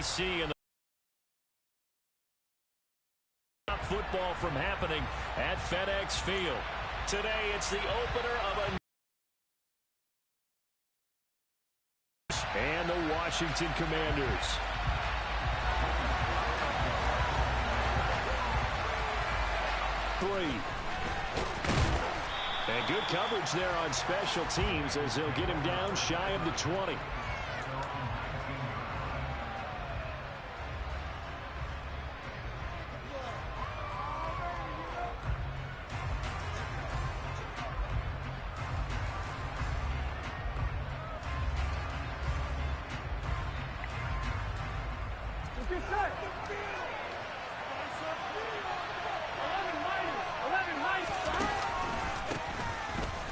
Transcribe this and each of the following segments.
D.C. and the football from happening at FedEx Field. Today, it's the opener of and the Washington Commanders. And good coverage there on special teams as they'll get him down shy of the 20.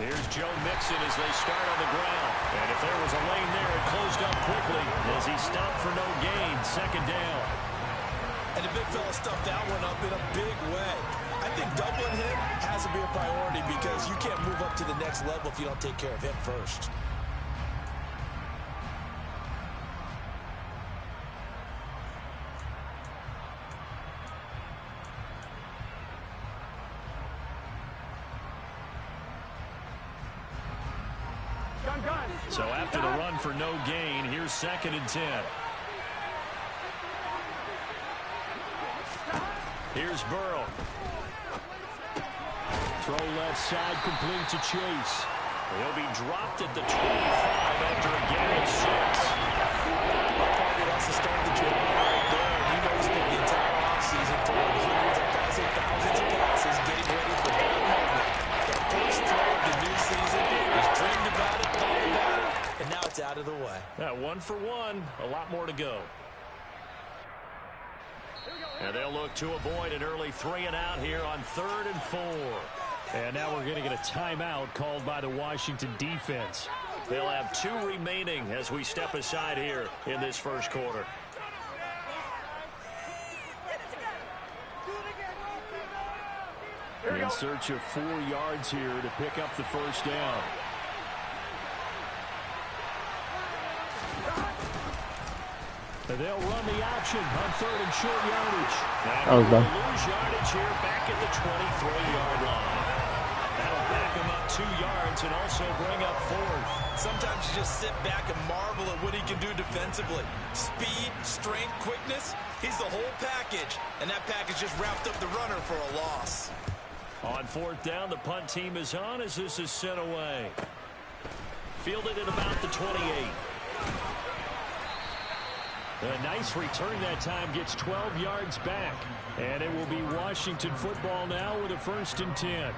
Here's Joe Mixon as they start on the ground. And if there was a lane there, it closed up quickly as he stopped for no gain. Second down. And the big fella stuffed that one up in a big way. I think doubling him has to be a priority because you can't move up to the next level if you don't take care of him first. So after the run for no gain, here's 2nd and 10. Here's Burrow. Throw left side, complete to Chase. He'll be dropped at the 25 after a gain of 6. That's the start of the journey right there. He knows that the entire offseason throwing hundreds of thousands of passes, getting ready for that moment. The first throw of the new season. He's dreamed about it, thought about it, and now it's out of the way. 1 for 1. A lot more to go. And they'll look to avoid an early 3 and out here on 3rd and 4. And now we're going to get a timeout called by the Washington defense. They'll have 2 remaining as we step aside here in this first quarter. In search of 4 yards here to pick up the first down. They'll run the option on 3rd and short yardage. And they'll lose yardage here back at the 23-yard line. That'll back him up 2 yards and also bring up 4th. Sometimes you just sit back and marvel at what he can do defensively. Speed, strength, quickness, he's the whole package. And that package just wrapped up the runner for a loss. On 4th down, the punt team is on as this is sent away. Fielded at about the 28. A nice return that time, gets 12 yards back. And it will be Washington football now with a 1st and 10.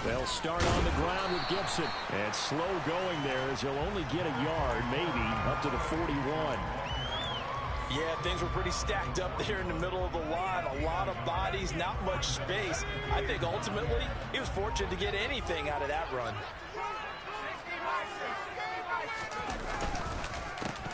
They'll start on the ground with Gibson. And slow going there as he'll only get a yard, maybe, up to the 41. Yeah, things were pretty stacked up there in the middle of the line. A lot of bodies, not much space. I think ultimately he was fortunate to get anything out of that run.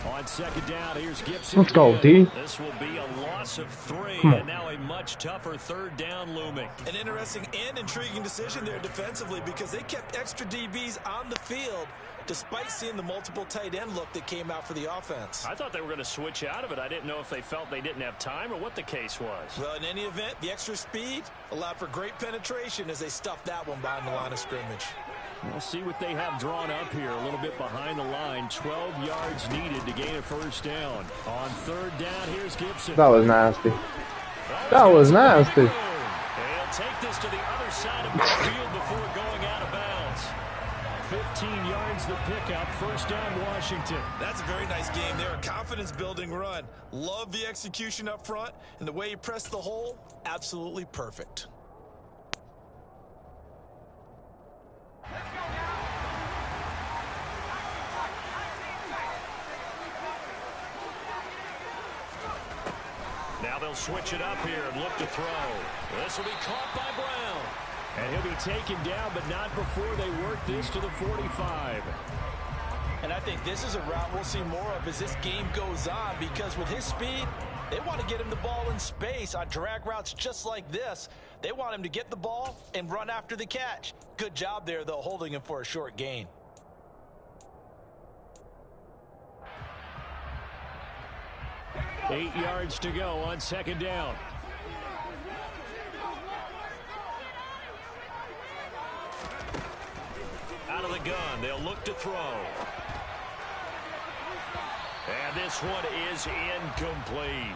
On 2nd down, here's Gibson. Let's go, D. This will be a loss of 3, and now a much tougher 3rd down looming. An interesting and intriguing decision there defensively because they kept extra DBs on the field despite seeing the multiple tight end look that came out for the offense. I thought they were going to switch out of it. I didn't know if they felt they didn't have time or what the case was. Well, in any event, the extra speed allowed for great penetration as they stuffed that one behind the line of scrimmage. We'll see what they have drawn up here. A little bit behind the line. 12 yards needed to gain a 1st down. On 3rd down, here's Gibson. That was nasty. That was nasty. They'll take this to the other side of the field before going out of bounds. 15 yards the pickup. 1st down, Washington. That's a very nice game there. A confidence-building run. Love the execution up front. And the way he pressed the hole, absolutely perfect. Now they'll switch it up here and look to throw. This will be caught by Brown. And he'll be taken down, but not before they work this to the 45. And I think this is a route we'll see more of as this game goes on, because with his speed, they want to get him the ball in space on drag routes just like this. They want him to get the ball and run after the catch. Good job there, though, holding him for a short gain. Eight yards to go on second down. Out of the gun, they'll look to throw. And this one is incomplete.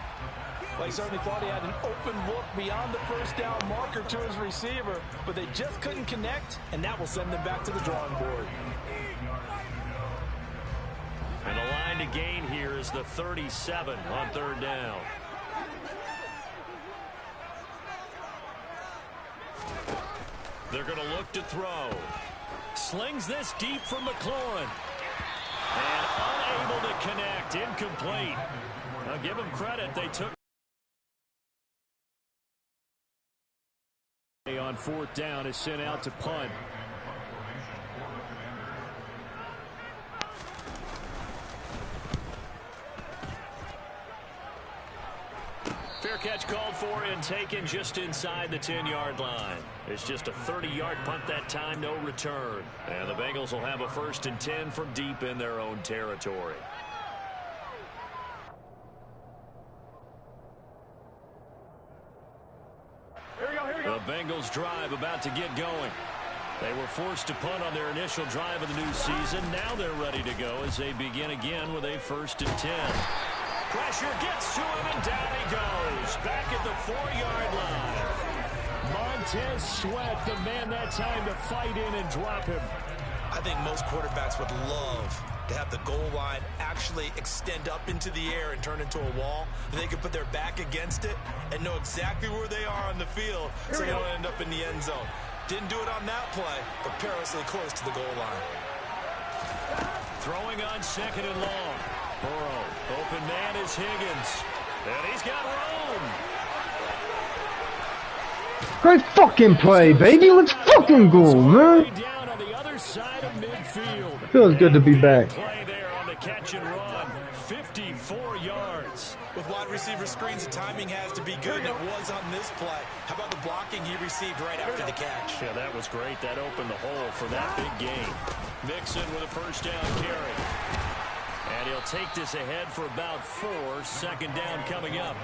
Well, he certainly thought he had an open look beyond the first down marker to his receiver, but they just couldn't connect, and that will send them back to the drawing board. And the line to gain here is the 37 on third down. They're going to look to throw. Slings this deep from McLaurin. And unable to connect. Incomplete. Now give them credit. They took on fourth down is sent out to punt. Fair catch called for and taken just inside the 10-yard line. It's just a 30-yard punt that time, no return. And the Bengals will have a 1st and 10 from deep in their own territory. The Bengals drive about to get going. They were forced to punt on their initial drive of the new season. Now they're ready to go as they begin again with a 1st and 10. Pressure gets to him, and down he goes. Back at the 4-yard line. Montez Sweat, the man that time to fight in and drop him. I think most quarterbacks would love to have the goal line actually extend up into the air and turn into a wall. They can put their back against it and know exactly where they are on the field so they don't end up in the end zone. Didn't do it on that play, but perilously close to the goal line. Throwing on 2nd and long. Burrow, open man is Higgins. And he's got room. Great fucking play, baby. Let's fucking go, man. Down on the other side of midfield. Feels good to be back. Play there on the catch and run. 54 yards. With wide receiver screens, the timing has to be good, and it was on this play. How about the blocking he received right after the catch? Yeah, that was great. That opened the hole for that big gain. Mixon with a 1st down carry. And he'll take this ahead for about 4. 2nd down coming up.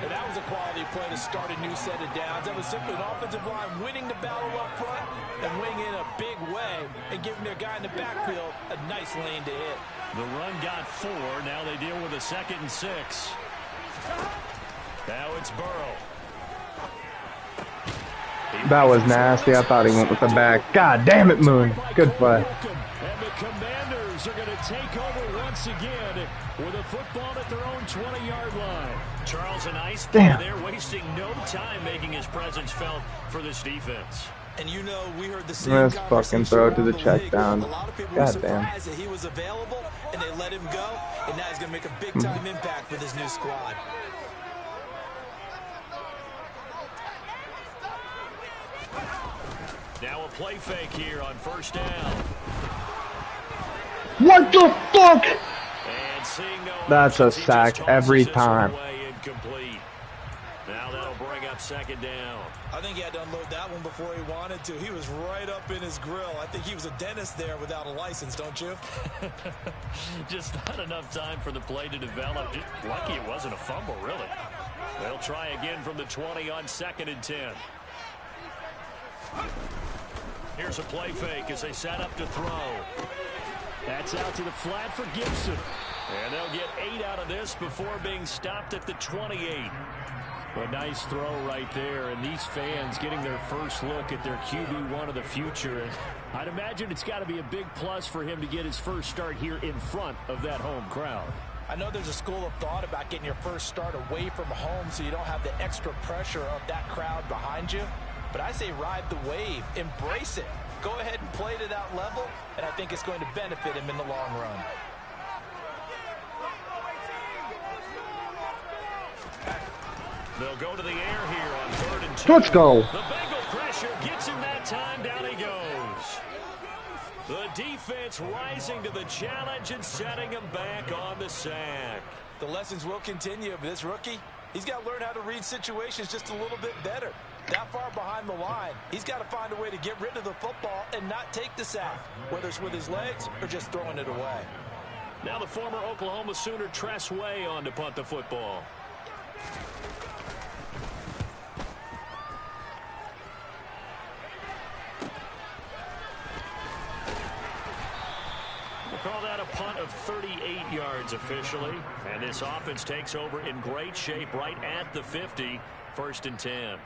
And that was a quality play to start a new set of downs. That was simply an offensive line winning the battle up front and winning in a big way and giving their guy in the backfield a nice lane to hit. The run got 4. Now they deal with a 2nd and 6. Now it's Burrow. That was nasty. I thought he went with the back. God damn it, Moon. Good play. And the Commanders are going to take over once again with a football at their own 20-yard line. Charles, a nice play there, wasting no time making his presence felt for this defense. And you know, we heard the same Let's fucking throw to the check down. A lot of people God were surprised that he was available, and they let him go. And now he's going to make a big-time impact with his new squad. Now a play fake here on 1st down. What the fuck? And seeing no That's a options, he sack just every tosses this time. away, incomplete. Now that'll bring up 2nd down. I think he had to unload that one before he wanted to. He was right up in his grill. I think he was a dentist there without a license, don't you? Just not enough time for the play to develop. Just lucky it wasn't a fumble, really. They'll try again from the 20 on 2nd and 10. Here's a play fake as they set up to throw. That's out to the flat for Gibson. And they'll get 8 out of this before being stopped at the 28. A nice throw right there, and these fans getting their first look at their QB1 of the future. And I'd imagine it's got to be a big plus for him to get his first start here in front of that home crowd. I know there's a school of thought about getting your first start away from home so you don't have the extra pressure of that crowd behind you. But I say ride the wave, embrace it. Go ahead and play to that level, and I think it's going to benefit him in the long run. They'll go to the air here on 3rd and 2. Let's go. The Bengal pressure gets him that time. Down he goes. The defense rising to the challenge and setting him back on the sack. The lessons will continue of this rookie. He's got to learn how to read situations just a little bit better. That far behind the line, he's got to find a way to get rid of the football and not take the sack, whether it's with his legs or just throwing it away. Now the former Oklahoma Sooner Tress Way on to punt the football. We'll call that a punt of 38 yards officially. And this offense takes over in great shape right at the 50, 1st and 10.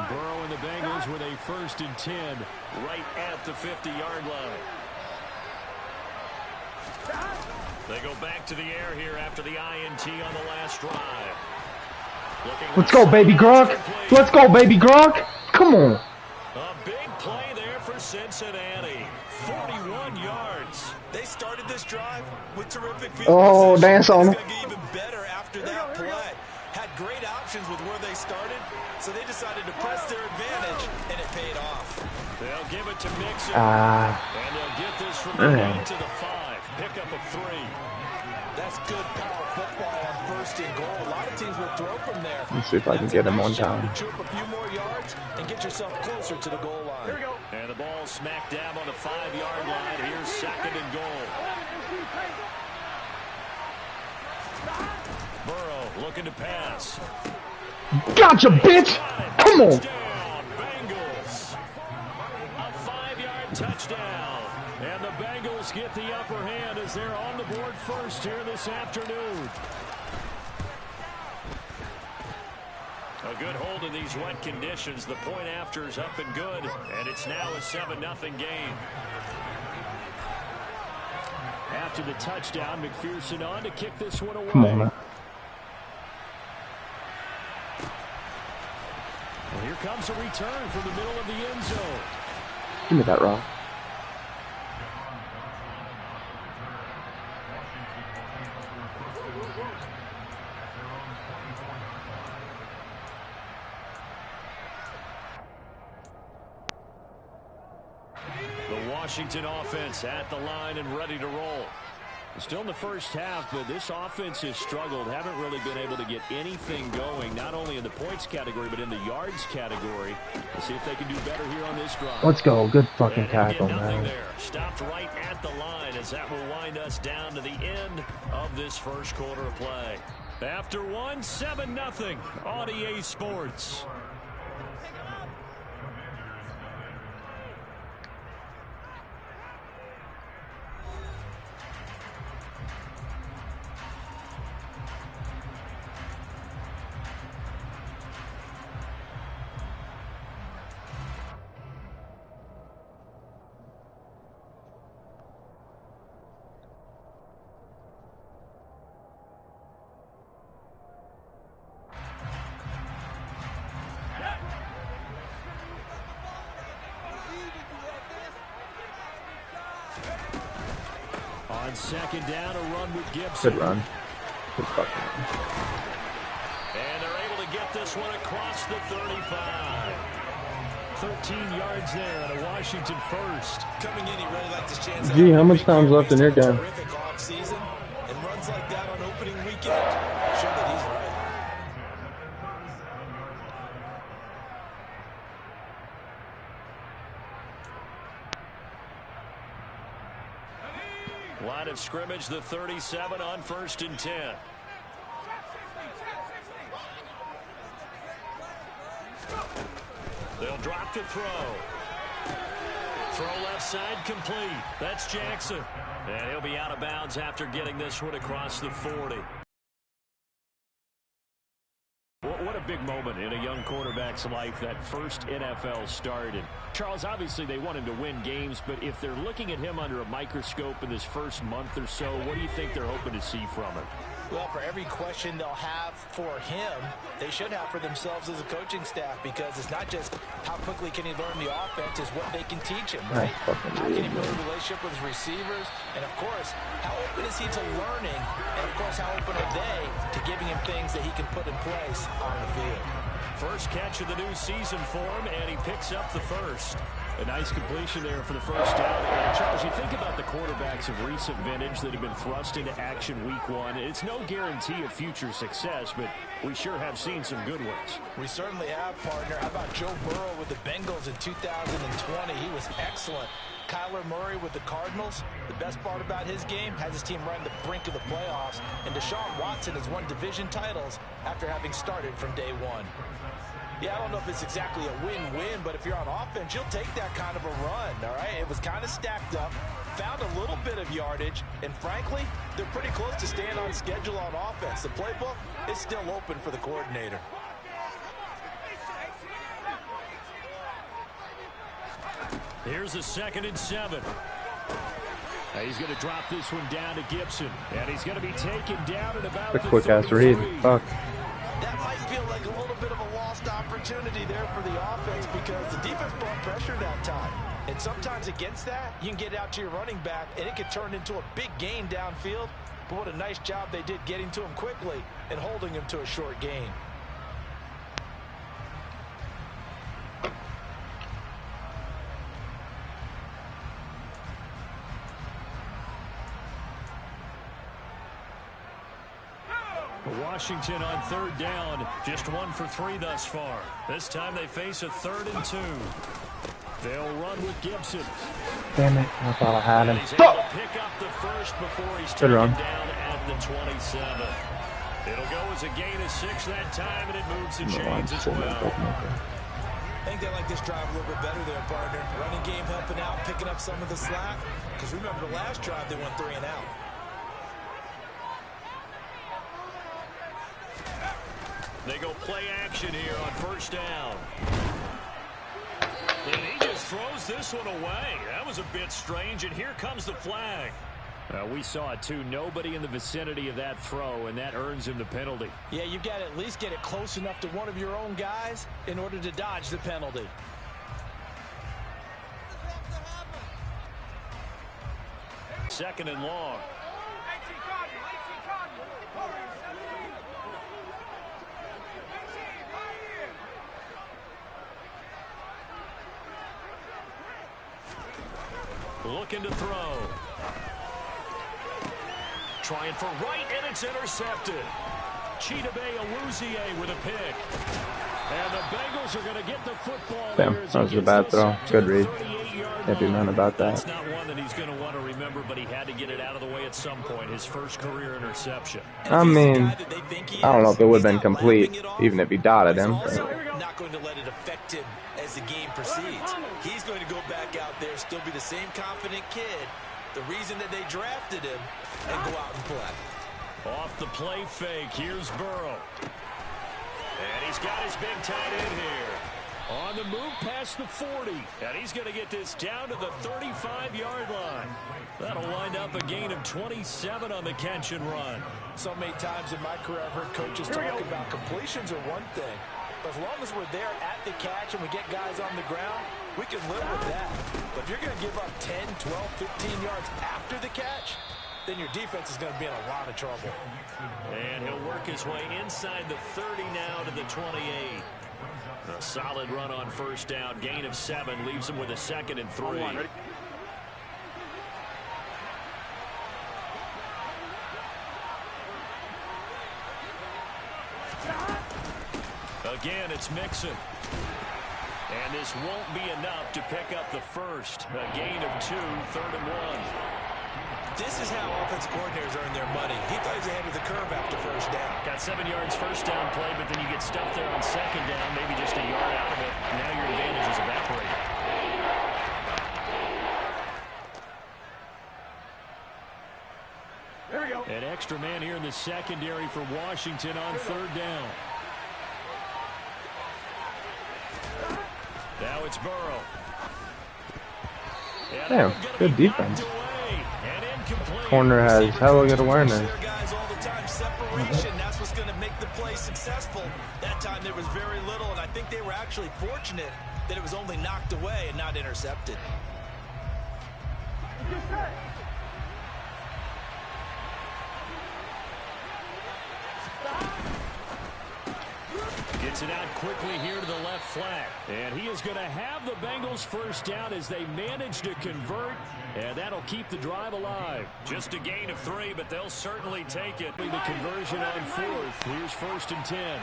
Burrow and the Bengals with a 1st and 10 right at the 50-yard line. They go back to the air here after the INT on the last drive. Let's go, baby Gronk. Let's go, baby Gronk. Come on. A big play there for Cincinnati. 41 yards. They started this drive with terrific field Oh, position. dance on It's him. going to get even better after that play. Had great options with where they started, so they decided to press their advantage, and it paid off. They'll give it to Mixon, and they'll get this from the 8 to the 5. Pickup of 3. That's good power football on 1st and goal. A lot of teams will throw from there. Let's see if I can get him one time. Chip a few more yards and get yourself closer to the goal line. Here we go. And the ball smack dab on the 5-yard line. Here's 2nd and goal. Burrow looking to pass. Gotcha, bitch. Come on. Touchdown, Bengals. A 5-yard touchdown. And the Bengals get the upper hand as they're on the board first here this afternoon. A good hold in these wet conditions. The point after is up and good, and it's now a 7-0 game. After the touchdown, McPherson on to kick this one away. Come on, man. Well, here comes a return from the middle of the end zone. Give me that rock. The Washington offense at the line and ready to roll. Still in the first half, but this offense has struggled. Haven't really been able to get anything going, not only in the points category, but in the yards category. Let's see if they can do better here on this drive. Let's go. Good fucking And tackle, again, nothing man. there. Stopped right at the line as that will wind us down to the end of this first quarter of play. After one, 7-0 on EA Sports. On 2nd down, a run with Gibson. Good run. Good fucking run. And they're able to get this one across the 35. 13 yards there on a Washington first. Coming in, he really liked his chance. Gee, how much time's left in your game? Terrific off season, and runs like that on opening weekend show that he's right. Line of scrimmage, the 37 on 1st and 10. They'll drop to throw. Throw left side complete. That's Jackson. And he'll be out of bounds after getting this one across the 40. What big moment in a young quarterback's life, that first NFL start. And Charles, obviously they want him to win games, but if they're looking at him under a microscope in this first month or so, what do you think they're hoping to see from him? Well, for every question they'll have for him, they should have for themselves as a coaching staff, because it's not just how quickly can he learn the offense, it's what they can teach him, right? How can he build a relationship with his receivers? And, of course, how open is he to learning? And, of course, how open are they to giving him things that he can put in place on the field? First catch of the new season for him, and he picks up the first. A nice completion there for the first down. Charles, you think about the quarterbacks of recent vintage that have been thrust into action week one. It's no guarantee of future success, but we sure have seen some good ones. We certainly have, partner. How about Joe Burrow with the Bengals in 2020? He was excellent. Kyler Murray with the Cardinals. The best part about his game, has his team right on the brink of the playoffs. And Deshaun Watson has won division titles after having started from day one. Yeah, I don't know if it's exactly a win-win, but if you're on offense, you'll take that kind of a run, all right? It was kind of stacked up, found a little bit of yardage, and frankly, they're pretty close to staying on schedule on offense. The playbook is still open for the coordinator. Here's a 2nd and 7. He's going to drop this one down to Gibson, and he's going to be taken down at about the quick-ass read. Fuck. That might feel like a little bit of a lost opportunity there for the offense, because the defense brought pressure that time. And sometimes against that, you can get out to your running back, and it can turn into a big gain downfield. But what a nice job they did getting to him quickly and holding him to a short gain. Washington on 3rd down, just 1 for 3 thus far. This time they face a 3rd and 2. They'll run with Gibson. Damn it, I thought I had him. He's able to pick up the first before he's taken run. down at the 27. It'll go as a gain of 6 that time, and it moves the chains as well. I think they like this drive a little bit better there, partner. Running game helping out, picking up some of the slack. Because remember, the last drive they went 3 and out. They go play action here on 1st down. And he just throws this one away. That was a bit strange, and here comes the flag. We saw it too. Nobody in the vicinity of that throw, and that earns him the penalty. Yeah, you've got to at least get it close enough to one of your own guys in order to dodge the penalty. Second and long. Looking to throw. Trying for right, and it's intercepted. Chidobe Awuzie with a pick. And the Bengals are going to get the football. Damn, that was a bad throw. Good read. Can't do nothing about that. That's not one that he's going to want to remember, but he had to get it out of the way at some point. His first career interception. I mean, I don't know if it would have been complete, even if he dotted him. Not going to let it affect him as the game proceeds. He's going to go back out there, still be the same confident kid, the reason that they drafted him, and go out and play. Off the play fake, here's Burrow. And he's got his big tight end here. On the move past the 40. And he's going to get this down to the 35-yard line. That'll wind up a gain of 27 on the catch and run. So many times in my career I've heard coaches talk about completions are one thing. But as long as we're there at the catch and we get guys on the ground, we can live with that. But if you're going to give up 10, 12, 15 yards after the catch, then your defense is going to be in a lot of trouble. And he'll work his way inside the 30 now to the 28. A solid run on 1st down. Gain of 7 leaves him with a 2nd and 3. Again, it's Mixon. And this won't be enough to pick up the first. A gain of 2, 3rd and 1. This is how offensive coordinators earn their money. He thought he was ahead of the curve after 1st down. Got 7 yards 1st down play, but then you get stuffed there on 2nd down, maybe just a yard out of it. Now your advantage is evaporated. There we go. An extra man here in the secondary for Washington on 3rd down. Now it's Burrow. Damn, good defense. Corner has hella good awareness. That's what's going to make the play successful. That time there was very little, and I think they were actually fortunate that it was only knocked away and not intercepted. Gets it out quickly here to the left flat. And he is going to have the Bengals first down as they manage to convert. And that'll keep the drive alive. Just a gain of 3, but they'll certainly take it. The conversion on 4th. Here's 1st and 10.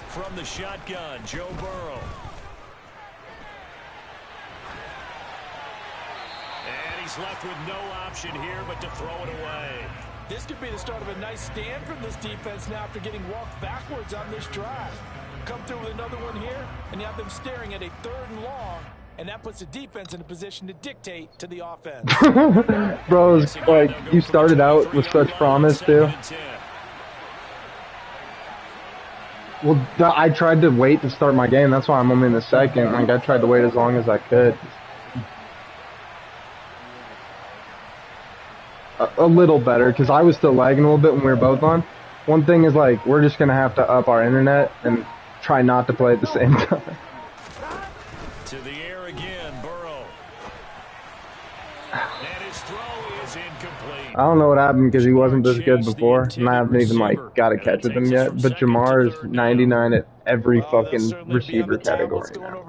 From the shotgun, Joe Burrow. And he's left with no option here but to throw it away. This could be the start of a nice stand from this defense now after getting walked backwards on this drive. Come through with another one here, and you have them staring at a 3rd and long, and that puts the defense in a position to dictate to the offense. Bro, it's like you started out with such promise, too. Well, I tried to wait to start my game. That's why I'm only in the 2nd. Like, I tried to wait as long as I could. A little better, because I was still lagging a little bit when we were both on. One thing is, like, we're just going to have to up our internet and try not to play at the same time. To the air again, Burrow. And his throw is incomplete. I don't know what happened because he wasn't this good before, and I haven't even, like, got to catch with him yet. But Jamar is 99 at every fucking receiver category now.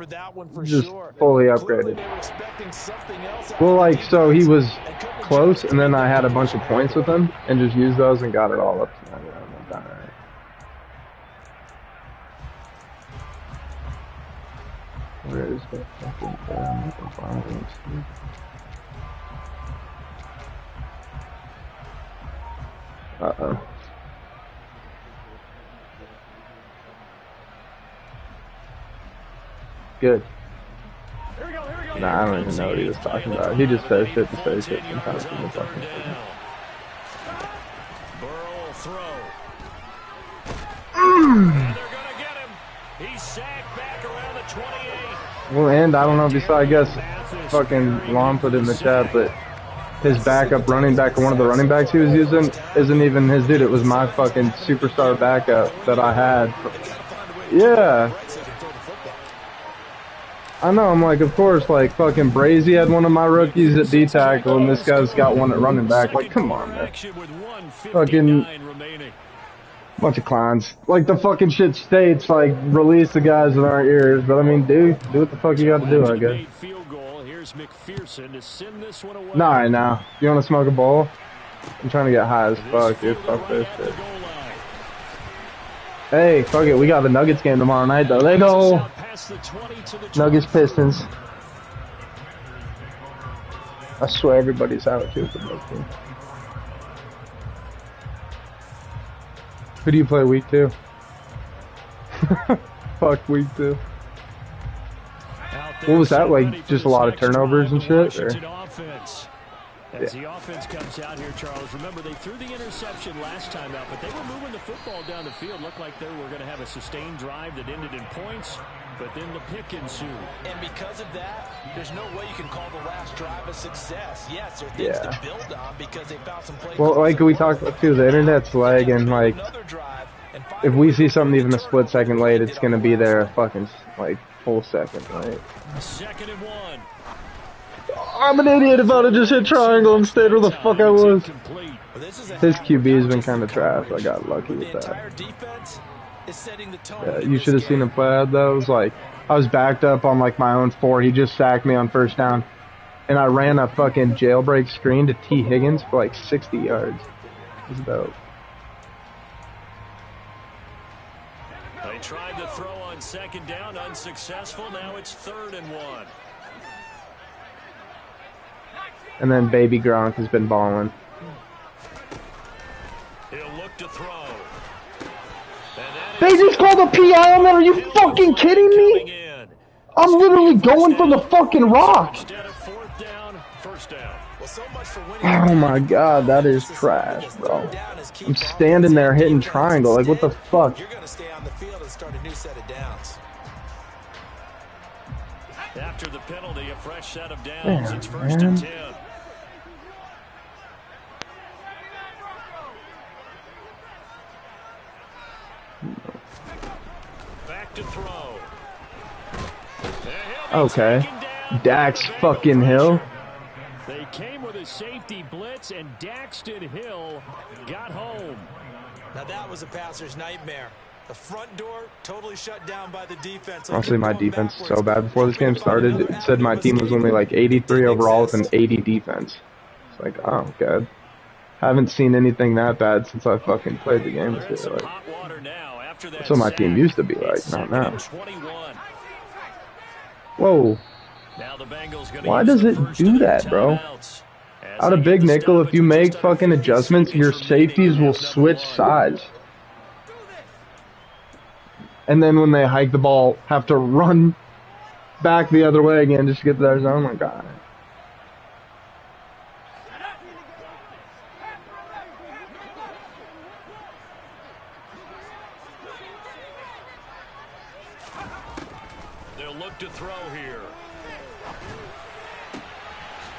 Just fully upgraded. Well, like, so he was close, and then I had a bunch of points with him, and just used those and got it all up to 99. Where is the fucking uh-oh. Good. Nah, I don't even know what he was talking about. He just says shit to say shit sometimes in the fucking thing. Burrow throw. And they're gonna get him. He's sacked back around the 28. Well, and I don't know if you saw, I guess, fucking Lon put in the chat, but his backup running back, or one of the running backs he was using, isn't even his dude. It was my fucking superstar backup that I had. Yeah. I know, I'm like, of course, like, fucking Brazy had one of my rookies at D-tackle, and this guy's got one at running back. Like, come on, man. Fucking bunch of clowns. Like, the fucking shit states, like, release the guys that aren't yours. But, I mean, do what the fuck you got to do, I guess. Nah, right now. You want to smoke a bowl? I'm trying to get high as fuck, dude. Fuck this shit. Hey, fuck it. We got the Nuggets game tomorrow night, though. They go. Nuggets Pistons. I swear everybody's out, too, for both teams. Who do you play week 2? Fuck week 2. What was that, like, just a lot of turnovers and shit? Or? As the offense comes out here, Charles, remember they threw the interception last time out, but they were moving the football down the field. Looked like they were going to have a sustained drive that ended in points, but then the pick ensued. And because of that, there's no way you can call the last drive a success. Yes, there are things to build on because they found some plays. Well, like we talked about too, the internet's lagging. Like, if we see something even a split second late, it's going to be there a fucking, like, full second late. 2nd and 1. I'm an idiot if I'd have just hit triangle and stayed where the fuck I was. His QB's been kind of trash. I got lucky with that. Yeah, you should have seen him play out, though. It was like, I was backed up on like my own 4. He just sacked me on 1st down. And I ran a fucking jailbreak screen to T. Higgins for like 60 yards. It was dope. They tried to throw on 2nd down, unsuccessful. Now it's 3rd and 1. And then Baby Gronk has been balling. He'll look to throw. They just called a PI on that? Are you fucking kidding me? I'm literally going for the fucking rock. Oh my god, that is trash, bro. I'm standing there hitting triangle. Like, what the fuck? You're going to stay on the field as start a new set of downs. After the penalty, a fresh set of downs. It's first and 10. Back to throw. Okay. Dax fucking Hill. They came with a safety blitz, and Daxton Hill got home. Now that was a passer's nightmare. The front door totally shut down by the defense. Honestly, my defense is so bad. Before this game started, it said my team was only like 83 overall with an 80 defense. It's like, oh, God. Haven't seen anything that bad since I fucking played the game. Like, that's what my team used to be like, not now. Whoa. Why does it do that, bro? Out of big nickel, if you make fucking adjustments, your safeties will switch sides. And then when they hike the ball, have to run back the other way again just to get to their zone. Oh my God. They'll look to throw here.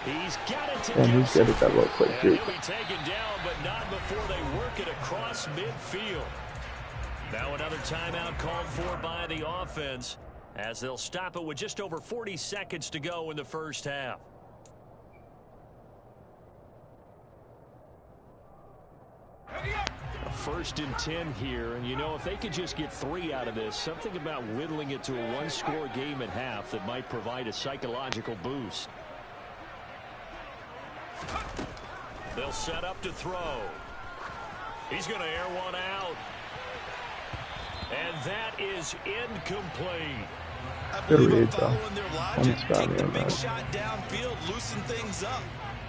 He's got it. And he's good at that little quick He'll juke. be taken down, but not before they work it across midfield. Now another timeout called for by the offense as they'll stop it with just over 40 seconds to go in the first half. A 1st and 10 here, and you know, if they could just get 3 out of this, something about whittling it to a one-score game at half that might provide a psychological boost. They'll set up to throw. He's going to air one out. And that is incomplete. Good read, though. Take the big shot downfield, loosen things up.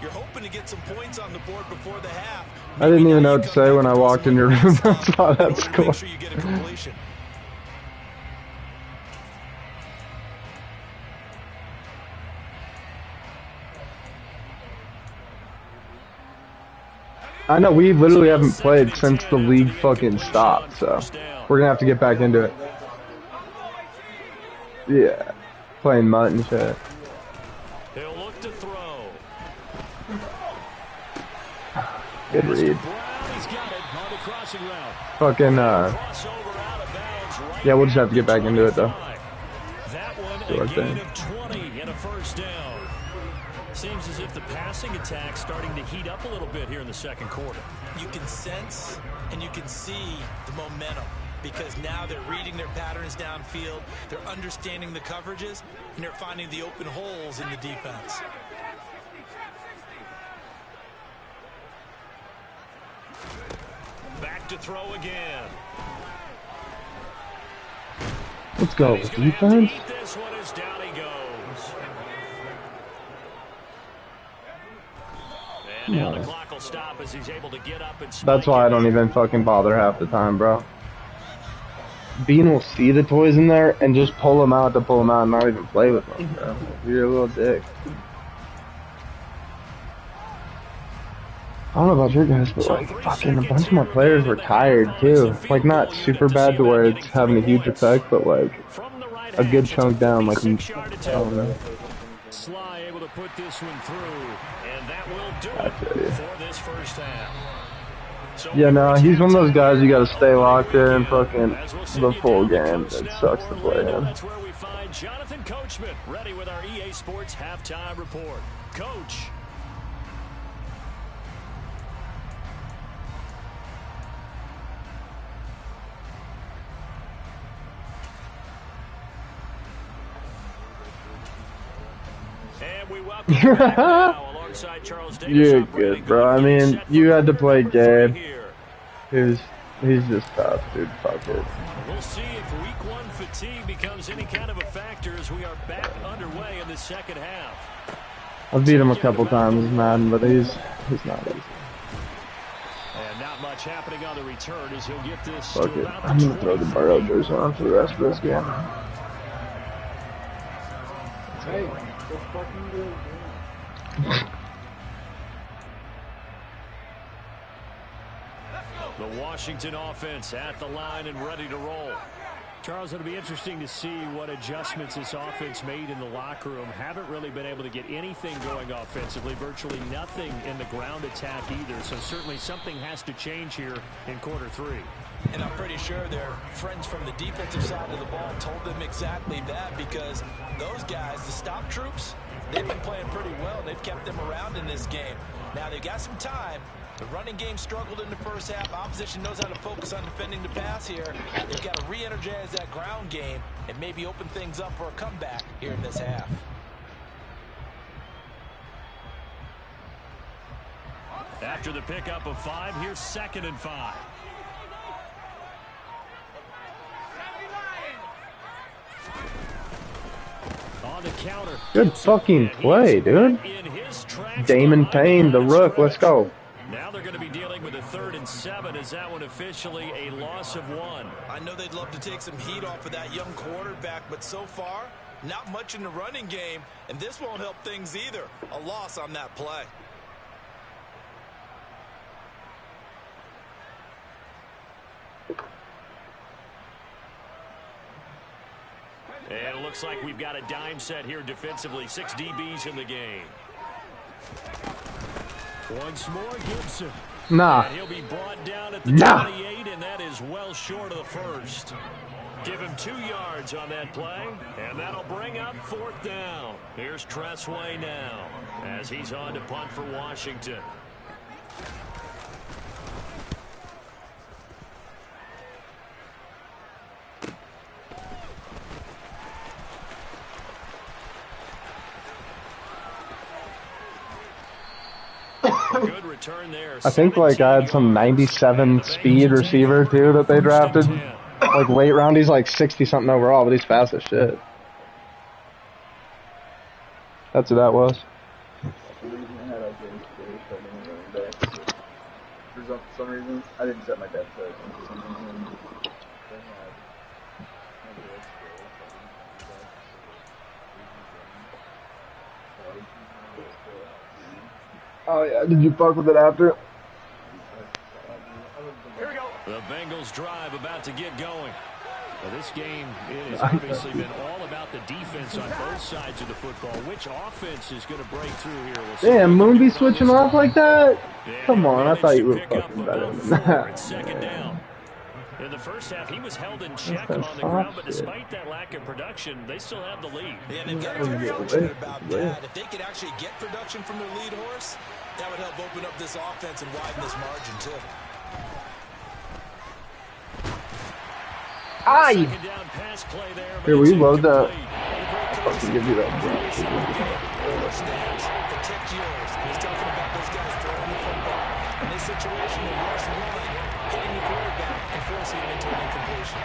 You're hoping to get some points on the board before the half. I didn't even know what to say when I walked in your room. I saw that score. Make sure you get a completion. I know, we literally haven't played since the league fucking stopped, so we're gonna have to get back into it. Yeah, playing mutt and shit. He'll look to throw. Good read. Fucking, yeah, we'll just have to get back into it, though. That one, a gain of 20 and a first down. Seems as if the passing attack's starting to heat up a little bit here in the second quarter. You can sense and you can see the momentum because now they're reading their patterns downfield, they're understanding the coverages, and they're finding the open holes in the defense. Back to throw again. Let's go, defense. This one is down he goes. And now the clock will stop as he's able to get up and That's why I don't even fucking bother half the time, bro. Bean will see the toys in there and just pull them out to pull them out and not even play with them, bro. You're a little dick. I don't know about your guys, but like fucking a bunch of my players were tired too. Like not super bad to where it's having a huge effect, but like a good chunk down. Like I don't know. Sly able to put this one through, and that will do it for this first half. So yeah, no, he's one of those guys you got to stay locked in fucking the full game. It sucks to play him. That's where we find Jonathan Coachman ready with our EA Sports halftime report. Coach. You're good, bro. I mean, you had to play Gabe. He's just tough, dude. Fuck it. We'll see if week 1 fatigue becomes any kind of a factor as we are back underway in the second half. I've beat him a couple times, man, but he's not easy. And not much happening on the return as he'll get this. Fuck it. I'm gonna throw the Burrow jersey on for the rest of this game. Hey, go fucking do it. The Washington offense at the line and ready to roll. Charles, it'll be interesting to see what adjustments this offense made in the locker room. Haven't really been able to get anything going offensively, virtually nothing in the ground attack either. So certainly something has to change here in quarter 3. And I'm pretty sure their friends from the defensive side of the ball told them exactly that, because those guys, the stop troops, they've been playing pretty well. They've kept them around in this game. Now they've got some time. The running game struggled in the first half. Opposition knows how to focus on defending the pass here. They've got to re-energize that ground game and maybe open things up for a comeback here in this half. After the pickup of 5, here's 2nd and 5. On the counter. Good fucking play, dude. Damon Payne, the rook. Let's go. Now they're going to be dealing with a 3rd and 7. Is that one officially a loss of 1? I know they'd love to take some heat off of that young quarterback, but so far, not much in the running game, and this won't help things either. A loss on that play. And it looks like we've got a dime set here defensively. 6 DBs in the game. Once more, Gibson. Nah. And he'll be brought down at the 28, and that is well short of the first. Give him 2 yards on that play, and that'll bring up 4th down. Here's Tressway now as he's on to punt for Washington. Good return there. I think like I had some 97 speed receiver too that they drafted. Like late round, he's like 60 something overall, but he's fast as shit. That's who that was. For some reason, I didn't set my depth set. Oh yeah, did you fuck with it after? Here we go. The Bengals drive about to get going. Well, this game, it has obviously been all about the defense on both sides of the football. Which offense is going to break through here? Damn, Moonby switching off like that? Come on, I thought you were fucking better than that. It's 2nd down. In the first half, he was held in check on the ground, but despite that lack of production, they still have the lead. Yeah, they've got to be fortunate about that. If they could actually get production from their lead horse, that would help open up this offense and widen this margin, too. Aye! Here, will you load that? Fucking give you that. Protect yours. He's talking about those guys throwing the football. In this situation, the worst one, hitting the quarterback and forcing him into an incompletion.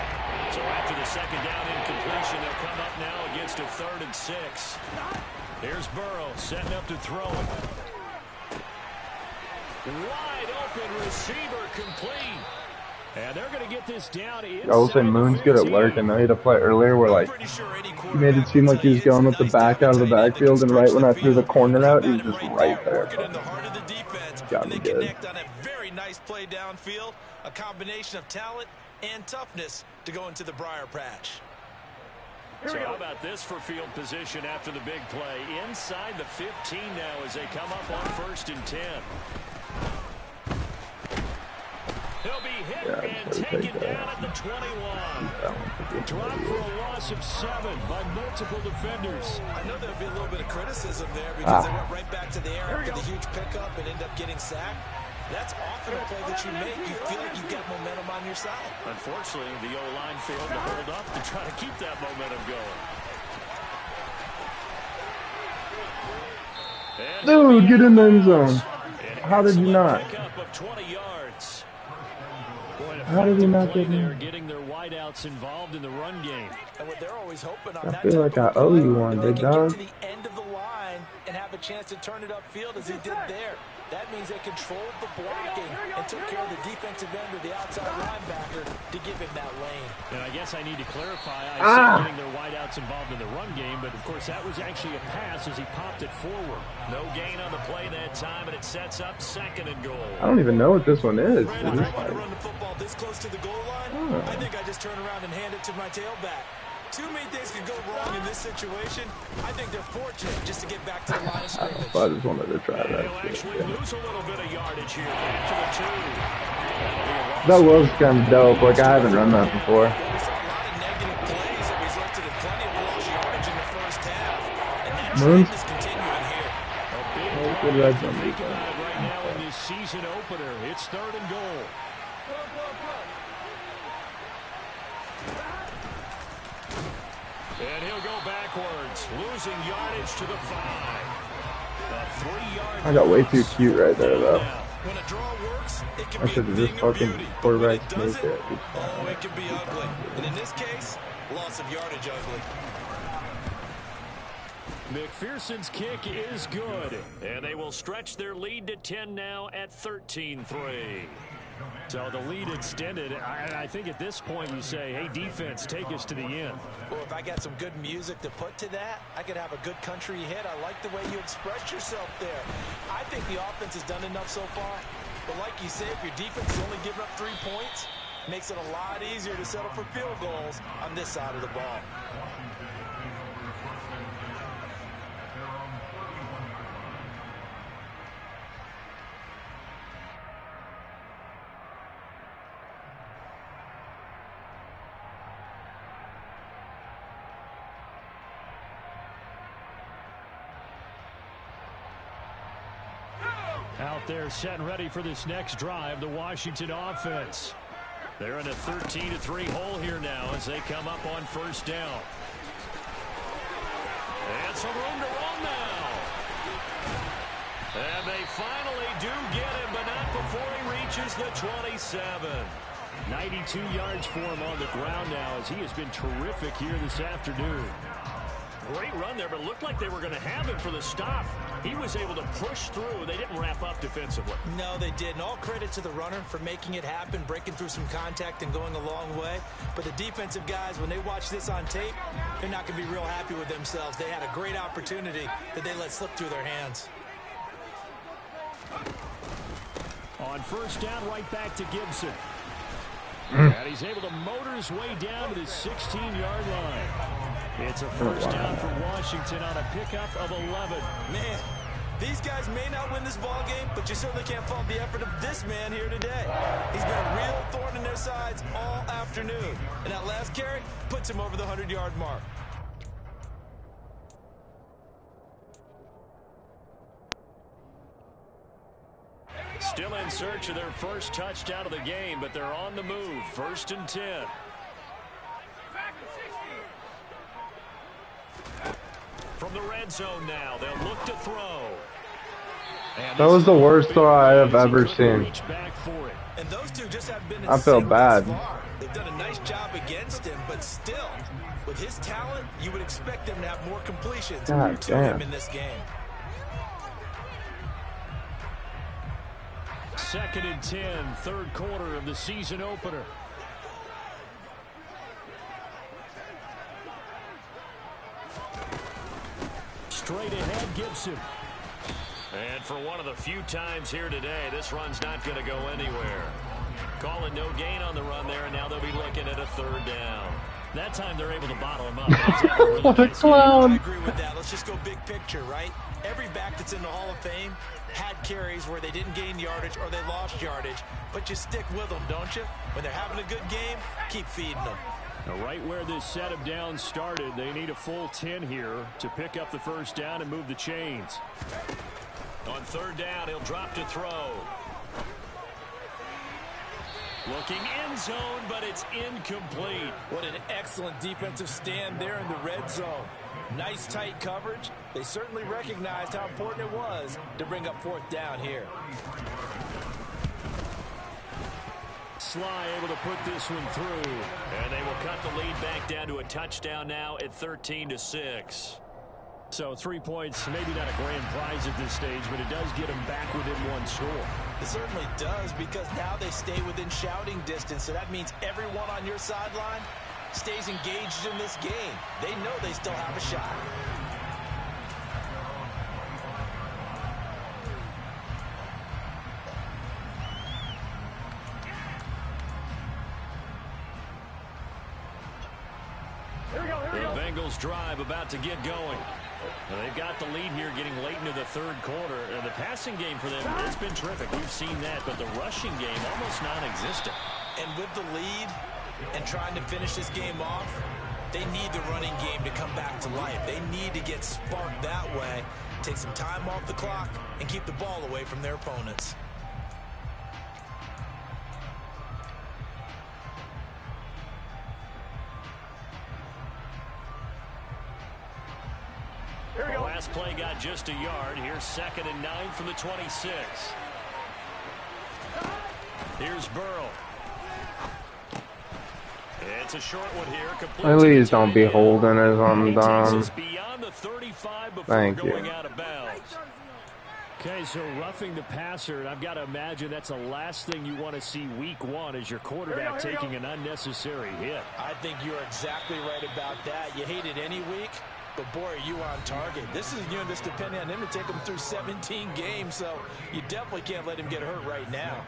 So after the 2nd down incompletion, they'll come up now against a 3rd and 6. Here's Burrow setting up to throw it. Wide open receiver complete. And they're going to get this down. I will say Moon's good at lurking. I had a play earlier where like he made it seem like he was going with the back out of the backfield, and right when I threw the corner out, he was just right there. Got me good. On a very nice play downfield, a combination of talent and toughness to go into the briar patch. So how about this for field position after the big play? Inside the 15 now as they come up on 1st and 10. He'll be hit and taken down at the 21. Dropped for a loss of 7 by multiple defenders. I know there'll be a little bit of criticism there because they went right back to the air after the huge pickup and end up getting sacked. That's often a play that you make. You feel like you've got momentum on your side. Unfortunately, the O-line failed to hold up to try to keep that momentum going. Dude, get in the end zone. How did you not? How did he not get in? Getting their wideouts involved in the run game. And what they're always hoping on I feel like I owe you one, big dog. Get to the end of the line and have a chance to turn it upfield as he did there. That means they controlled the blocking and took care of the defensive end or the outside linebacker to give him that lane. And I guess I need to clarify. I said getting their wideouts gets involved in the run game, but, of course, that was actually a pass as he popped it forward. No gain on the play that time, and it sets up 2nd and goal. I don't even know what this one is. Brad, if I wanted to run the football this close to the goal line, I think I just turn around and hand it to my tailback. Too many things could go wrong in this situation. I think they're fortunate just to get back to the line of scrimmage. I just wanted to try that. He'll actually lose a little bit of yardage here. Back to the 2. That was kind of dope. Like, I haven't run that before. We saw a lot of negative plays that resulted in plenty of lost yardage in the first half. And that trend is continuing here. Good red zone Thinking defense. about it right now in this season opener. It's 3rd and goal. And he'll go backwards, losing yardage to the 5. A 3-yard. I got way too cute right there, though. When a draw works, it can I be should a have thing just of fucking beauty. quarterback When it sneak it. doesn't, oh, it can be ugly. And in this case, loss of yardage ugly. McPherson's kick is good. And they will stretch their lead to 10 now at 13-3. So the lead extended. I think at this point you say, hey, defense, take us to the end. Well, if I got some good music to put to that, I could have a good country hit. I like the way you expressed yourself there. I think the offense has done enough so far. But like you say, if your defense is only giving up 3 points, it makes it a lot easier to settle for field goals on this side of the ball. Out there set and ready for this next drive, the Washington offense. They're in a 13-3 hole here now as they come up on 1st down. And some room to run now. And they finally do get him, but not before he reaches the 27. 92 yards for him on the ground now as he has been terrific here this afternoon. Great run there, but it looked like they were going to have him for the stop. He was able to push through. They didn't wrap up defensively. No, they didn't. All credit to the runner for making it happen, breaking through some contact and going a long way. But the defensive guys, when they watch this on tape, they're not going to be real happy with themselves. They had a great opportunity that they let slip through their hands. On 1st down, right back to Gibson. And he's able to motor his way down to the 16-yard line. It's a 1st down for Washington on a pickup of 11. Man, these guys may not win this ball game, but you certainly can't fault the effort of this man here today. He's been a real thorn in their sides all afternoon. And that last carry puts him over the 100-yard mark. Still in search of their first touchdown of the game, but they're on the move. 1st and 10. From the red zone now, they'll look to throw. That was the worst throw I have ever seen. And those two just have been in I feel sync bad. thus far. They've done a nice job against him, but still, with his talent, you would expect them to have more completions God to him damn. in this game. 2nd and 10, 3rd quarter of the season opener. Straight ahead, Gibson. And for one of the few times here today, this run's not going to go anywhere. Calling no gain on the run there, and now they'll be looking at a 3rd down. That time they're able to bottle him up. What a clown. I agree with that. Let's just go big picture, right? Every back that's in the Hall of Fame had carries where they didn't gain yardage or they lost yardage, but you stick with them, don't you? When they're having a good game, keep feeding them. Now, right where this set of downs started, they need a full 10 here to pick up the 1st down and move the chains. On 3rd down, he'll drop to throw. Looking end zone, but it's incomplete. What an excellent defensive stand there in the red zone. Nice tight coverage. They certainly recognized how important it was to bring up 4th down here. Sly able to put this one through. And they will cut the lead back down to a touchdown now at 13-6. So 3 points, maybe not a grand prize at this stage, but it does get them back within one score. It certainly does, because now they stay within shouting distance. So that means everyone on your sideline stays engaged in this game. They know they still have a shot. The Bengals drive about to get going. Well, they've got the lead here getting late into the third quarter. The passing game for them, it's been terrific. We've seen that, but the rushing game almost non-existent. And with the lead and trying to finish this game off, they need the running game to come back to life. They need to get sparked that way, take some time off the clock, and keep the ball away from their opponents. The last play got just a yard. Here's 2nd and 9 from the 26. Here's Burrow. It's a short one here. Please don't be holding as I'm done. Beyond the 35 before Thank going you. out of bounds. Okay, so roughing the passer, and I've got to imagine that's the last thing you want to see week one as your quarterback taking an unnecessary hit. I think you're exactly right about that. You hate it any week, but boy, are you on target. This is this depending on him to take him through 17 games, so you definitely can't let him get hurt right now.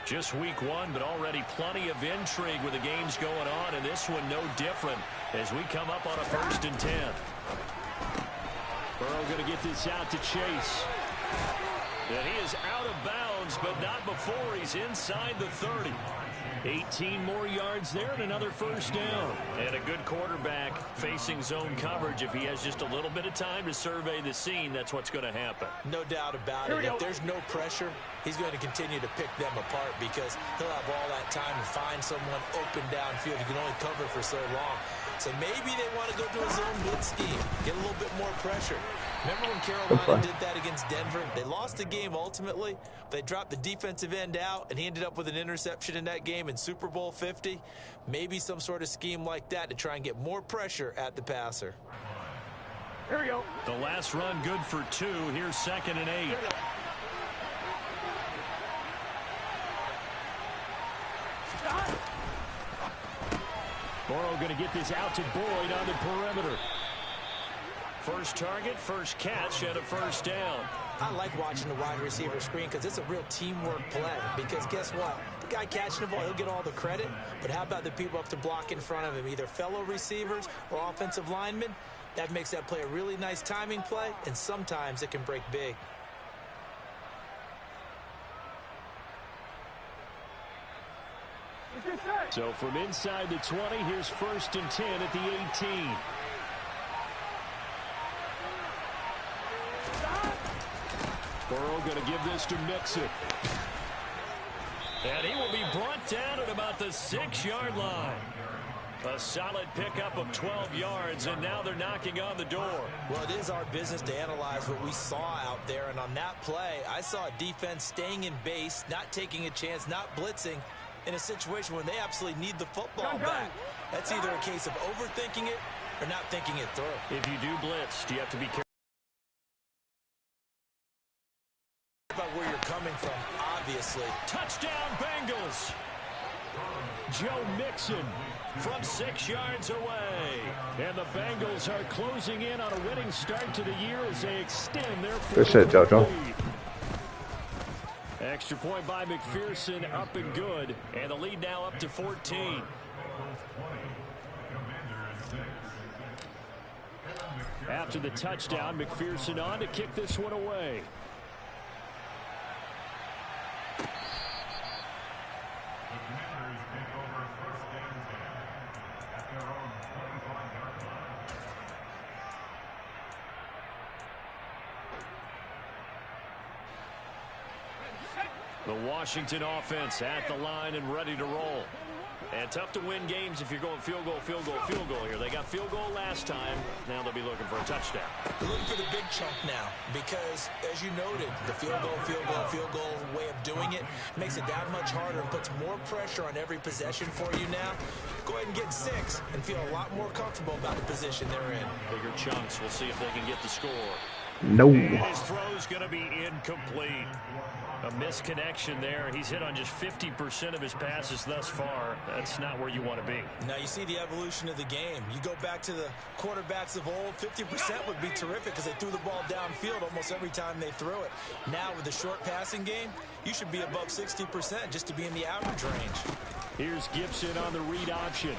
Just week one, but already plenty of intrigue with the games going on, and this one no different as we come up on a 1st and 10. Burrow going to get this out to Chase. And he is out of bounds, but not before he's inside the 30. 18 more yards there and another 1st down. And a good quarterback facing zone coverage. If he has just a little bit of time to survey the scene, that's what's going to happen. No doubt about it. If there's no pressure, he's going to continue to pick them apart because he'll have all that time to find someone open downfield. He can only cover for so long. So maybe they want to go to a zone blitz scheme, get a little bit more pressure. Remember when Carolina did that against Denver? They lost the game ultimately. They dropped the defensive end out, and he ended up with an interception in that game in Super Bowl 50. Maybe some sort of scheme like that to try and get more pressure at the passer. Here we go. The last run good for 2. Here's 2nd and 8. Burrow going to get this out to Boyd on the perimeter. First target, first catch, and a 1st down. I like watching the wide receiver screen because it's a real teamwork play. Because guess what? The guy catching the ball, he'll get all the credit. But how about the people up to block in front of him, either fellow receivers or offensive linemen? That makes that play a really nice timing play, and sometimes it can break big. So from inside the 20, here's 1st and 10 at the 18. Burrow going to give this to Mixon. And he will be brought down at about the 6-yard line. A solid pickup of 12 yards, and now they're knocking on the door. Well, it is our business to analyze what we saw out there, and on that play, I saw a defense staying in base, not taking a chance, not blitzing, in a situation where they absolutely need the football back. That's either a case of overthinking it or not thinking it through. If you do blitz, do you have to be careful about where you're coming from, obviously. Touchdown, Bengals. Joe Mixon from 6 yards away. And the Bengals are closing in on a winning start to the year as they extend their Good shit, Jojo. lead. Extra point by McPherson, up and good. And the lead now up to 14. After the touchdown, McPherson on to kick this one away. The Washington offense at the line and ready to roll. And tough to win games if you're going field goal, field goal, field goal here. They got field goal last time. Now they'll be looking for a touchdown. They're looking for the big chunk now because, as you noted, the field goal way of doing it makes it that much harder and puts more pressure on every possession for you now. Go ahead and get 6 and feel a lot more comfortable about the position they're in. Bigger chunks. We'll see if they can get the score. No. And his throw's going to be incomplete. A misconnection there. He's hit on just 50% of his passes thus far. That's not where you want to be. Now you see the evolution of the game. You go back to the quarterbacks of old, 50% would be terrific because they threw the ball downfield almost every time they threw it. Now with the short passing game, you should be above 60% just to be in the average range. Here's Gibson on the read option.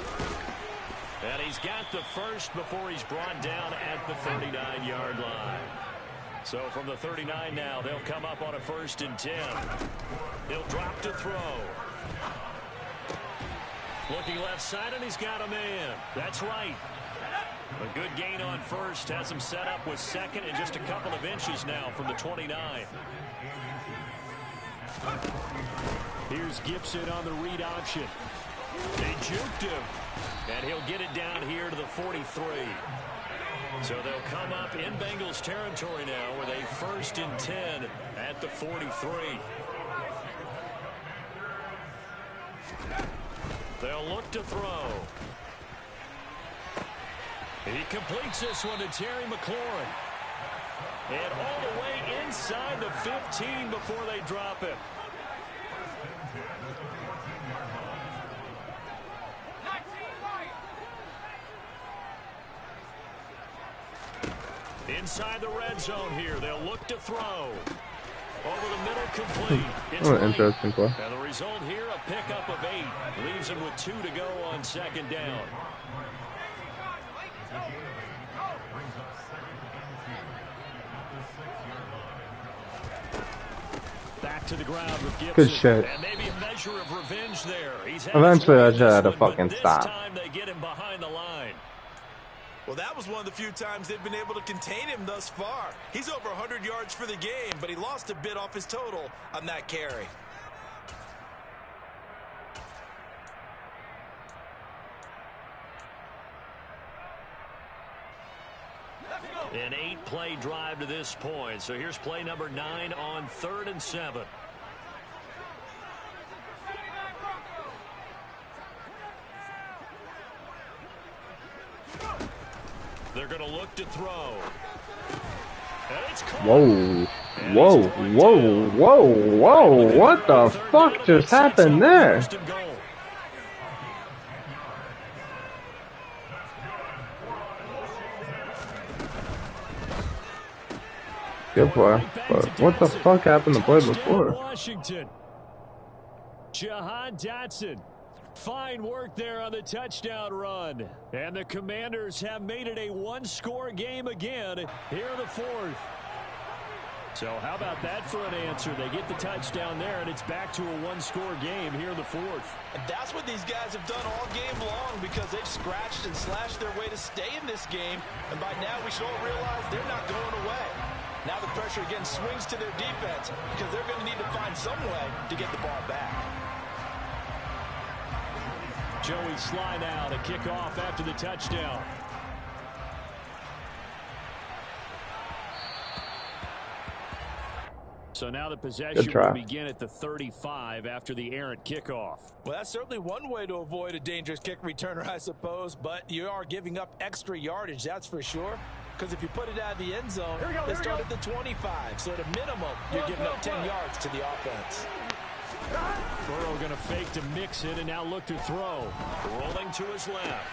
And he's got the first before he's brought down at the 39-yard line. So from the 39 now, they'll come up on a 1st and 10. He'll drop to throw. Looking left side, and he's got a man. That's right. A good gain on first. Has him set up with second and just a couple of inches now from the 29. Here's Gibson on the read option. They juked him. And he'll get it down here to the 43. So they'll come up in Bengals territory now with a 1st and 10 at the 43. They'll look to throw. He completes this one to Terry McLaurin. And all the way inside the 15 before they drop him. Inside the red zone here. They'll look to throw. Over the middle, complete. It's What an interesting play. And the result here, a pickup of 8. Leaves him with 2 to go on 2nd down. Back to the ground with Gibson. Good shit. And maybe a measure of revenge there. Eventually, I just had to fucking stop. This time they get him behind the line. Well, that was one of the few times they've been able to contain him thus far. He's over 100 yards for the game, but he lost a bit off his total on that carry. An 8-play drive to this point. So here's play number 9 on 3rd and 7. They're going to look to throw. Whoa. Whoa. Whoa. Whoa. Whoa. What the fuck just happened there? Good play. But what the fuck happened to play before? Washington. Jahan Dotson. Fine work there on the touchdown run. And the Commanders have made it a 1-score game again here in the 4th. So how about that for an answer? They get the touchdown there, and it's back to a 1-score game here in the 4th. And that's what these guys have done all game long because they've scratched and slashed their way to stay in this game. And by now we should all realize they're not going away. Now the pressure again swings to their defense because they're going to need to find some way to get the ball back. Joey Sly now to kick off after the touchdown. So now the possession will begin at the 35 after the errant kickoff. Well, that's certainly one way to avoid a dangerous kick returner, I suppose, but you are giving up extra yardage, that's for sure. Because if you put it out of the end zone, they start at the 25. So at a minimum, you're giving up 10 yards to the offense. Burrow going to fake to mix it and now look to throw. Rolling to his left.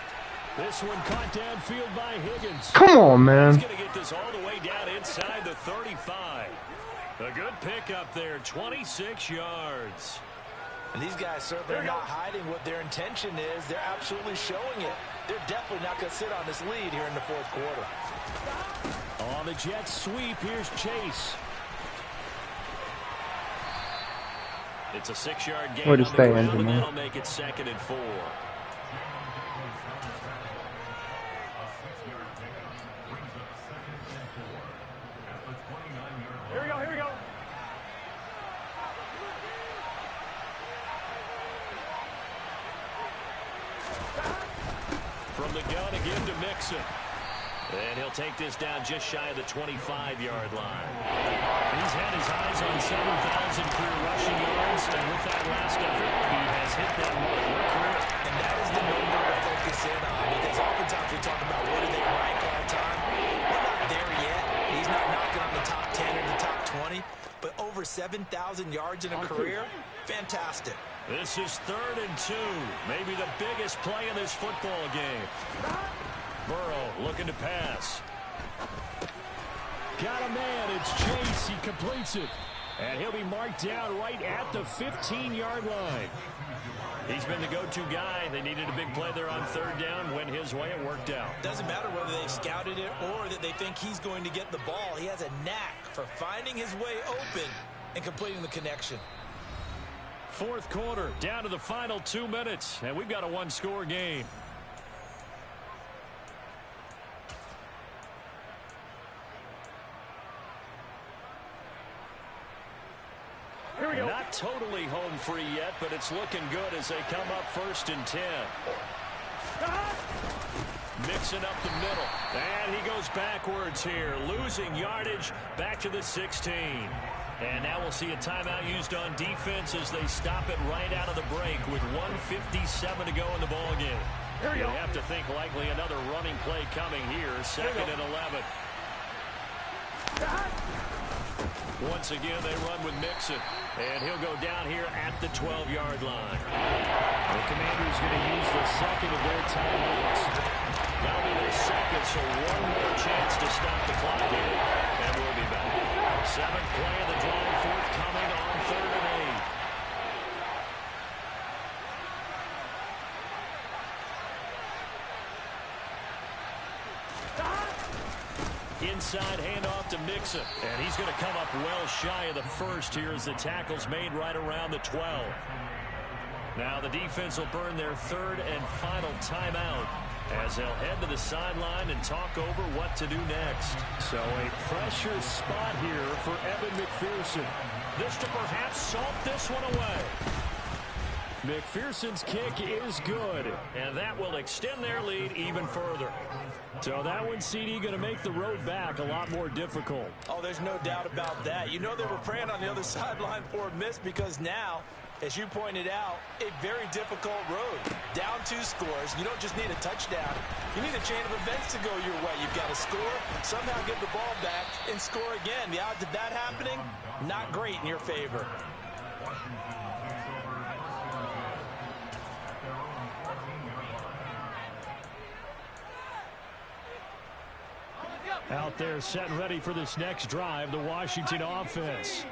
This one caught downfield by Higgins. Come on, man. He's going to get this all the way down inside the 35. A good pickup there, 26 yards. And these guys certainly are not hiding what their intention is. They're absolutely showing it. They're definitely not going to sit on this lead here in the 4th quarter. On the Jets sweep, here's Chase. It's a 6-yard gain on the ground, and that'll make it 2nd and 4. Here we go. go to give to Mixon. And he'll take this down just shy of the 25-yard line. He's had his eyes on 7,000 career rushing yards, and with that last effort, he has hit that mark. And that is the number to focus in on, because oftentimes we talk about where do they rank all time. We're not there yet. He's not knocking on the top 10 or the top 20, but over 7,000 yards in a career, fantastic. This is 3rd and 2, maybe the biggest play in this football game. Burrow looking to pass. Got a man. It's Chase. He completes it. And he'll be marked down right at the 15-yard line. He's been the go-to guy. They needed a big play there on 3rd down. Went his way. It worked out. Doesn't matter whether they scouted it or that they think he's going to get the ball. He has a knack for finding his way open and completing the connection. 4th quarter, down to the final 2 minutes. And we've got a one-score game. Not totally home free yet, but it's looking good as they come up 1st and 10. Mixing up the middle. And he goes backwards here, losing yardage back to the 16. And now we'll see a timeout used on defense as they stop it right out of the break with 1:57 to go in the ball game. You have to think likely another running play coming here, 2nd and 11. Once again, they run with Mixon, and he'll go down here at the 12-yard line. The Commanders going to use the 2nd of their timeouts. That'll be their 2nd, so one more chance to stop the clock here, and we'll be back. 7th play of the drive, forthcoming on 3rd and 8. Inside handoff to Mixon, and he's going to come up well shy of the 1st here as the tackle's made right around the 12. Now the defense will burn their 3rd and final timeout as they'll head to the sideline and talk over what to do next. So a pressure spot here for Evan McPherson. This to perhaps salt this one away. McPherson's kick is good, and that will extend their lead even further. So that one, CD, going to make the road back a lot more difficult. Oh, there's no doubt about that. You know they were praying on the other sideline for a miss because now, as you pointed out, a very difficult road. Down 2 scores. You don't just need a touchdown. You need a chain of events to go your way. You've got to score, somehow get the ball back, and score again. The odds of that happening, not great in your favor. Out there set and ready for this next drive, the Washington offense.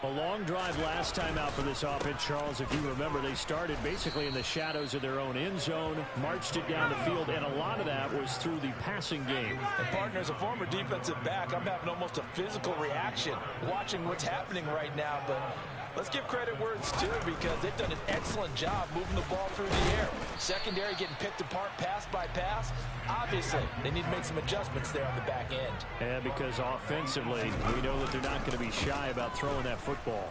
A long drive last time out for this offense, Charles. If you remember, they started basically in the shadows of their own end zone, marched it down the field, and a lot of that was through the passing game. And partner, as a former defensive back, I'm having almost a physical reaction watching what's happening right now. But let's give credit where it's due because they've done an excellent job moving the ball through the air. Secondary getting picked apart pass by pass. Obviously, they need to make some adjustments there on the back end. And because offensively, we know that they're not going to be shy about throwing that football.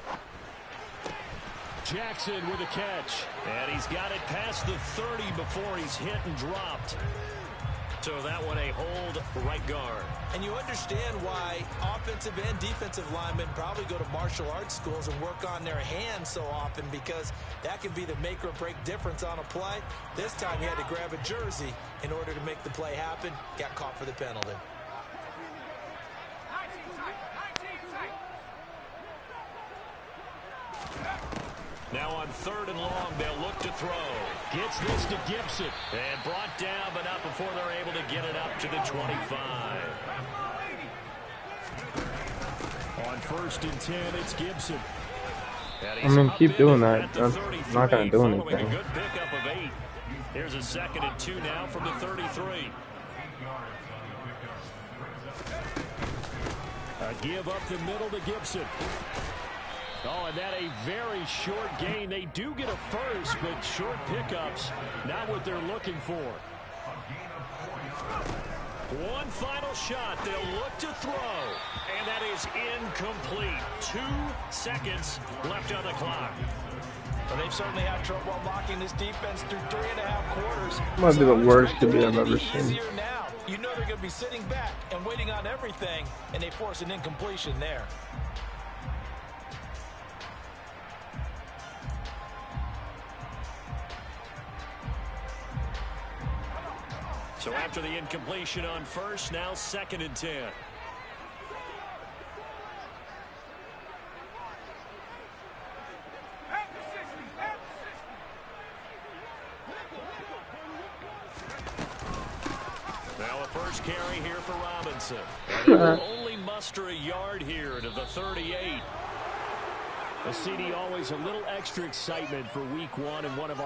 Jackson with a catch. And he's got it past the 30 before he's hit and dropped. So that one a hold right guard. And you understand why offensive and defensive linemen probably go to martial arts schools and work on their hands so often because that can be the make or break difference on a play. This time he had to grab a jersey in order to make the play happen. Got caught for the penalty. Now on 3rd and long, they'll look to throw. Gets this to Gibson. And brought down, but not before they're able to get it up to the 25. On 1st and 10, it's Gibson. I mean, keep doing that. That's not going to do anything. A good pickup of 8. Here's a 2nd and 2 now from the 33. A give up the middle to Gibson. Oh, and that a very short gain. They do get a first, but short pickups, not what they're looking for. One final shot. They'll look to throw, and that is incomplete. 2 seconds left on the clock. Well, they've certainly had trouble unlocking this defense through 3.5 quarters. Might be the worst QB I've It's ever seen. easier now. You know they're going to be sitting back and waiting on everything, and they force an incompletion there. So after the incompletion on first, now 2nd and 10. Now a first carry here for Robinson. And he will only muster a yard here to the 38. A CD, always a little extra excitement for week 1 and one of our